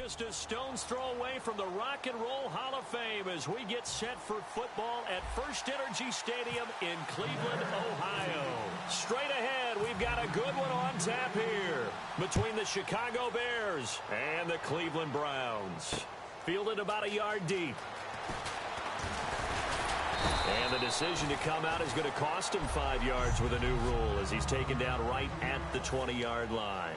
just a stone's throw away from the Rock and Roll Hall of Fame as we get set for football at First Energy Stadium in Cleveland, Ohio. Straight ahead, we've got a good one on tap here between the Chicago Bears and the Cleveland Browns. Fielded about a yard deep. And the decision to come out is going to cost him 5 yards with a new rule as he's taken down right at the 20-yard line.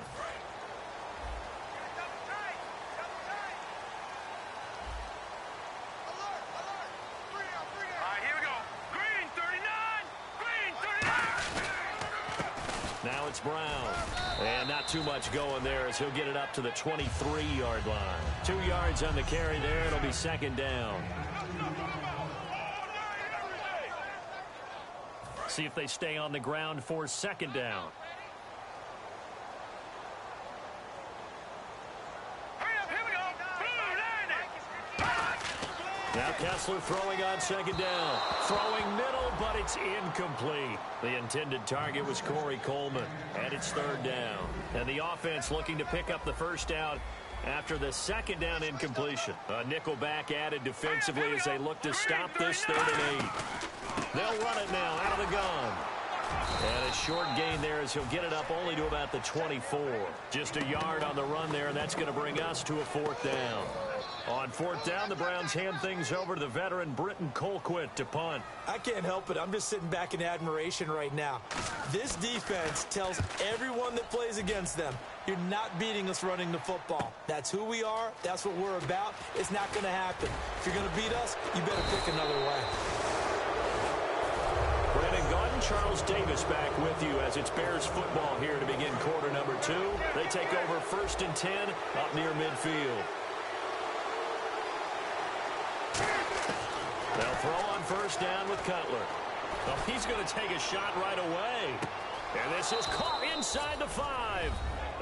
Now it's Brown. And not too much going there as he'll get it up to the 23-yard line. 2 yards on the carry there. It'll be second down. See if they stay on the ground for second down. Now Kessler throwing on second down. Throwing middle, but it's incomplete. The intended target was Corey Coleman, and it's third down. And the offense looking to pick up the first down after the second down incompletion. A nickel back added defensively as they look to stop this 3rd and 8. They'll run it now out of the gun. And a short gain there as he'll get it up only to about the 24. Just a yard on the run there, and that's going to bring us to a 4th down. On 4th down, the Browns hand things over to the veteran Britton Colquitt to punt. I can't help it. I'm just sitting back in admiration right now. This defense tells everyone that plays against them, you're not beating us running the football. That's who we are. That's what we're about. It's not going to happen. If you're going to beat us, you better pick another way. Brandon Gaudin, Charles Davis back with you as it's Bears football here to begin quarter number 2. They take over 1st and 10 up near midfield. They'll throw on 1st down with Cutler. Oh, he's going to take a shot right away. And this is caught inside the 5.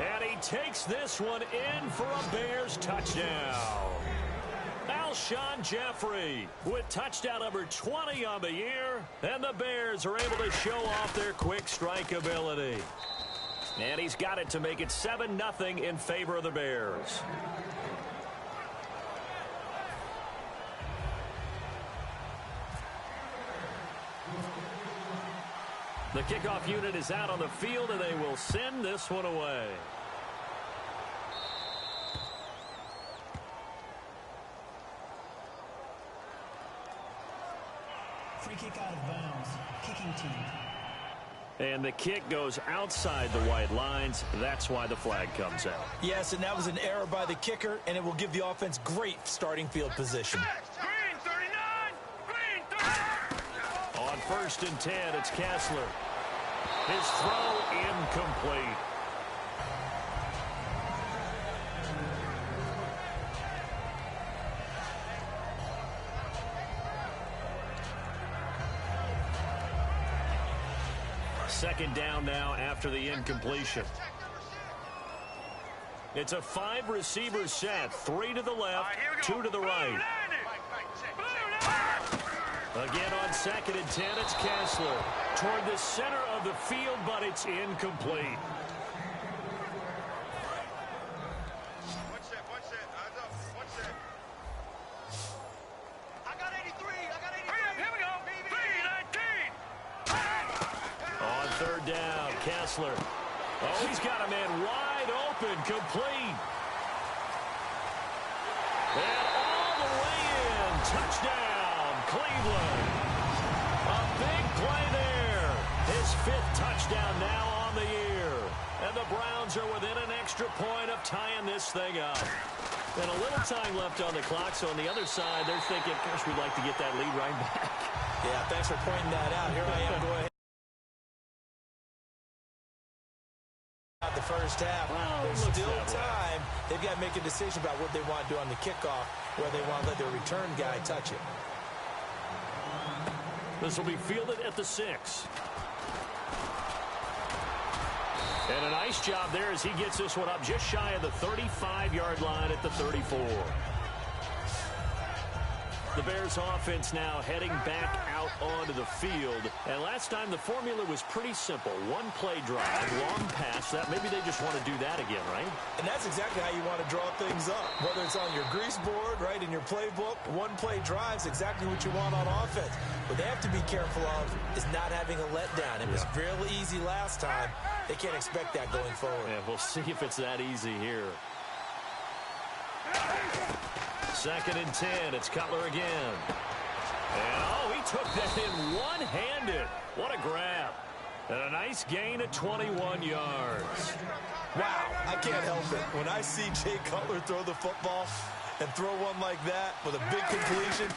And he takes this one in for a Bears touchdown. Alshon Jeffrey with touchdown number 20 on the year. And the Bears are able to show off their quick strike ability. And he's got it to make it 7-0 in favor of the Bears. The kickoff unit is out on the field, and they will send this one away. Free kick out of bounds. Kicking team. And the kick goes outside the white lines. That's why the flag comes out. Yes, and that was an error by the kicker, and it will give the offense great starting field position. Green 39! Green 39! On 1st and 10, it's Kessler. His throw incomplete. Second down now after the incompletion. It's a 5-receiver set. 3 to the left, 2 to the right. Again on 2nd and 10, it's Kessler. Toward the center of the field, but it's incomplete. One set. Eyes up. One set. I got 83. Here we go. 319. On 3rd down, Kessler. Oh, he's got a man wide open, complete. And all the way in. Touchdown, Cleveland. A big play there. His 5th touchdown now on the year. And the Browns are within an extra point of tying this thing up. And a little time left on the clock, so on the other side, they're thinking, gosh, we'd like to get that lead right back. Yeah, thanks for pointing that out. Here I am. Go ahead. The first half. There's still time. They've got to make a decision about what they want to do on the kickoff, whether they want to let their return guy touch it. This will be fielded at the 6. And a nice job there as he gets this one up just shy of the 35-yard line at the 34. The Bears offense now heading back out onto the field. And last time the formula was pretty simple. One play drive, long pass. That maybe they just want to do that again, right? And that's exactly how you want to draw things up. Whether it's on your grease board, right, in your playbook, one play drive is exactly what you want on offense. What they have to be careful of is not having a letdown. It was real easy last time. They can't expect that going forward. Yeah, we'll see if it's that easy here. 2nd and 10. It's Cutler again. And, oh, he took that in one-handed. What a grab. And a nice gain of 21 yards. Wow, I can't help it. When I see Jay Cutler throw the football and throw one like that with a big completion,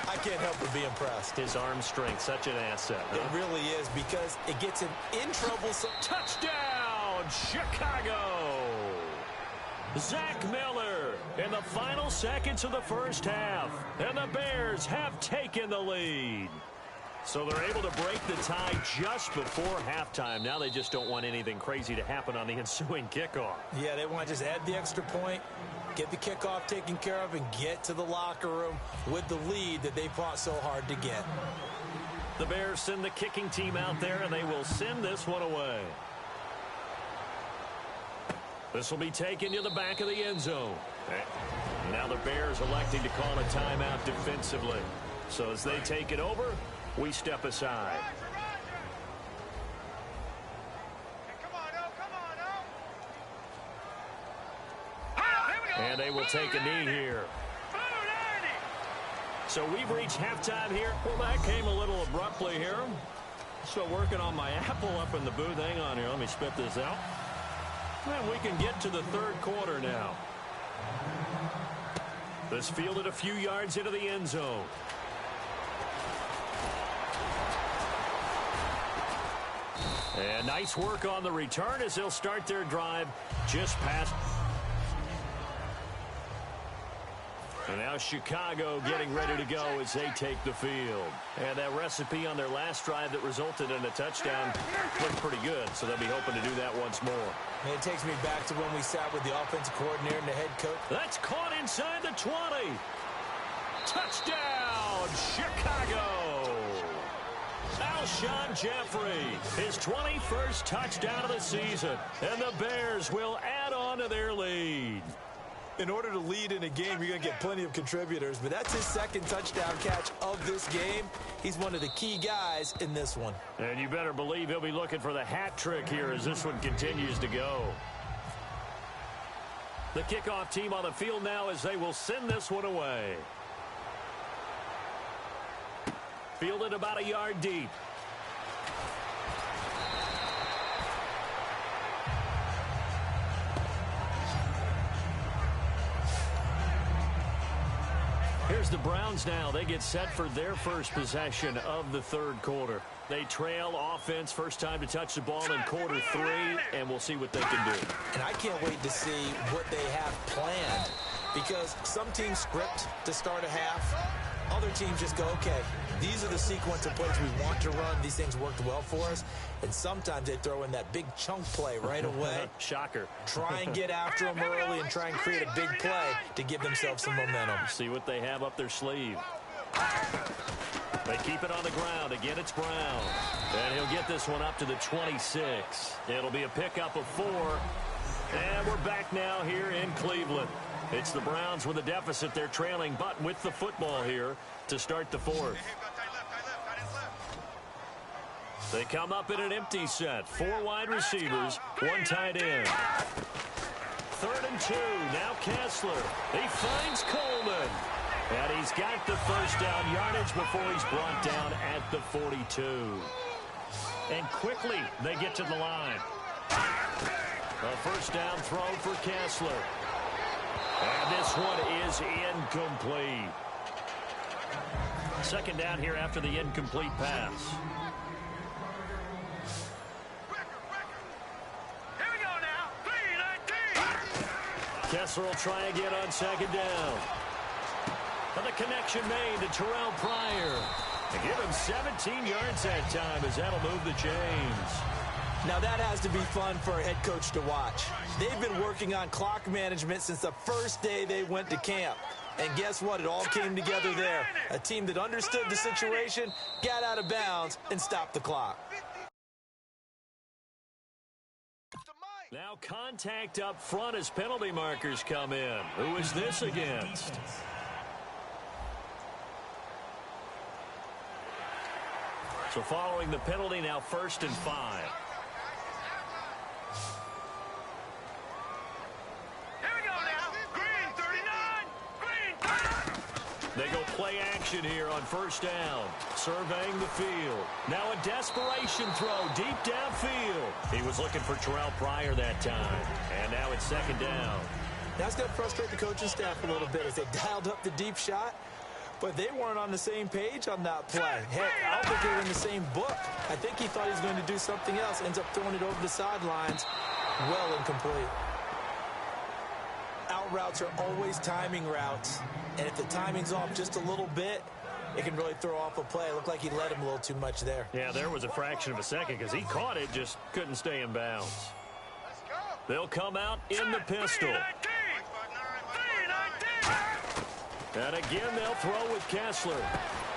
I can't help but be impressed. His arm strength, such an asset. Huh? It really is, because it gets him in trouble. Touchdown, Chicago! Zach Miller in the final seconds of the first half. And the Bears have taken the lead. So they're able to break the tie just before halftime. Now they just don't want anything crazy to happen on the ensuing kickoff. Yeah, they want to just add the extra point, get the kickoff taken care of, and get to the locker room with the lead that they fought so hard to get. The Bears send the kicking team out there, and they will send this one away. This will be taken to the back of the end zone. Now the Bears electing to call a timeout defensively. So as they take it over, we step aside. And they will take a knee here. So we've reached halftime here. Well, that came a little abruptly here. Still working on my apple up in the booth. Hang on here. Let me spit this out. And we can get to the third quarter now. This fielded a few yards into the end zone. And nice work on the return as they'll start their drive just past. And now Chicago getting ready to go as they take the field. And that recipe on their last drive that resulted in a touchdown looked pretty good, so they'll be hoping to do that once more. And it takes me back to when we sat with the offensive coordinator and the head coach. That's caught inside the 20. Touchdown, Chicago! Alshon Jeffrey, his 21st touchdown of the season. And the Bears will add on to their lead. In order to lead in a game, you're going to get plenty of contributors, but that's his second touchdown catch of this game. He's one of the key guys in this one. And you better believe he'll be looking for the hat trick here as this one continues to go. The kickoff team on the field now as they will send this one away. Fielded about a yard deep. Here's the Browns now. They get set for their first possession of the third quarter. They trail offense first time to touch the ball in quarter 3, and we'll see what they can do. And I can't wait to see what they have planned, because some teams script to start a half. Other teams just go, okay, these are the sequence of plays we want to run. These things worked well for us. And sometimes they throw in that big chunk play right away. Shocker. Try and get after them early and try and create a big play to give themselves some momentum. See what they have up their sleeve. They keep it on the ground. Again, it's Brown. And he'll get this one up to the 26. It'll be a pickup of 4. And we're back now here in Cleveland. It's the Browns with a deficit. They're trailing, but with the football here to start the fourth. They come up in an empty set. 4 wide receivers, 1 tight end. 3rd and 2. Now Kessler. He finds Coleman. And he's got the first down yardage before he's brought down at the 42. And quickly they get to the line. A first down throw for Kessler. And this one is incomplete. 2nd down here after the incomplete pass. Here we go now. 3-19. Kessler will try again on 2nd down. And the connection made to Terrell Pryor. To give him 17 yards that time as that'll move the chains. Now that has to be fun for a head coach to watch. They've been working on clock management since the first day they went to camp. And guess what? It all came together there. A team that understood the situation, got out of bounds, and stopped the clock. Now contact up front as penalty markers come in. Who is this against? So following the penalty, now 1st and 5. They go play action here on 1st down. Surveying the field. Now a desperation throw deep downfield. He was looking for Terrell Pryor that time. And now it's 2nd down. That's going to frustrate the coaching staff a little bit as they dialed up the deep shot. But they weren't on the same page on that play. Heck, I don't think they were in the same book. I think he thought he was going to do something else. Ends up throwing it over the sidelines. Well incomplete. Out routes are always timing routes. And if the timing's off just a little bit, it can really throw off a play. It looked like he let him a little too much there. Yeah, there was a fraction of a second because he caught it, just couldn't stay in bounds. They'll come out in the pistol. And again, they'll throw with Kessler.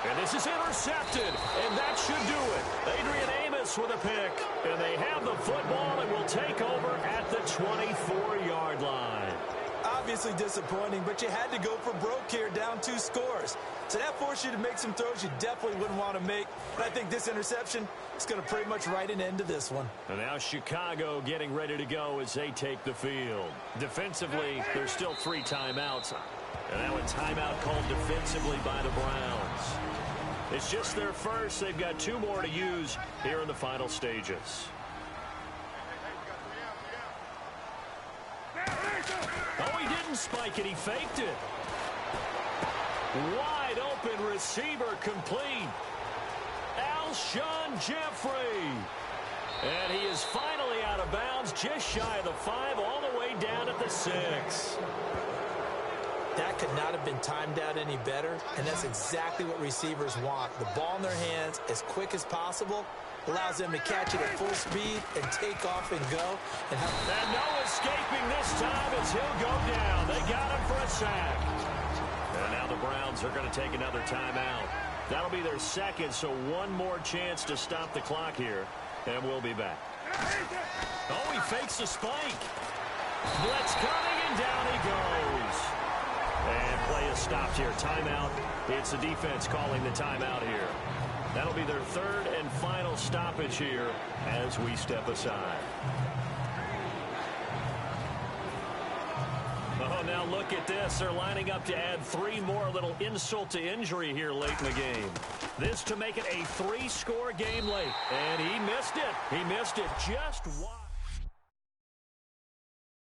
And this is intercepted, and that should do it. Adrian Amos with a pick, and they have the football and will take over at the 24-yard line. Obviously disappointing, but you had to go for broke here, down 2 scores. So that forced you to make some throws you definitely wouldn't want to make. And I think this interception is going to pretty much write an end to this one. And now Chicago getting ready to go as they take the field. Defensively, there's still 3 timeouts. And now a timeout called defensively by the Browns. It's just their first. They've got 2 more to use here in the final stages. Oh, he didn't spike it. He faked it. Wide open receiver complete. Alshon Jeffrey. And he is finally out of bounds, just shy of the 5, all the way down at the 6. That could not have been timed out any better, and that's exactly what receivers want. The ball in their hands as quick as possible allows them to catch it at full speed and take off and go. And no escaping this time as he'll go down. They got him for a sack. And now the Browns are going to take another timeout. That'll be their 2nd, so 1 more chance to stop the clock here, and we'll be back. Oh, he fakes the spike. Blitz coming, and down he goes. And play is stopped here. Timeout. It's the defense calling the timeout here. That'll be their 3rd and final stoppage here as we step aside. Oh, now look at this. They're lining up to add 3 more, little insult to injury here late in the game. This to make it a 3-score game late. And he missed it. He missed it just wide.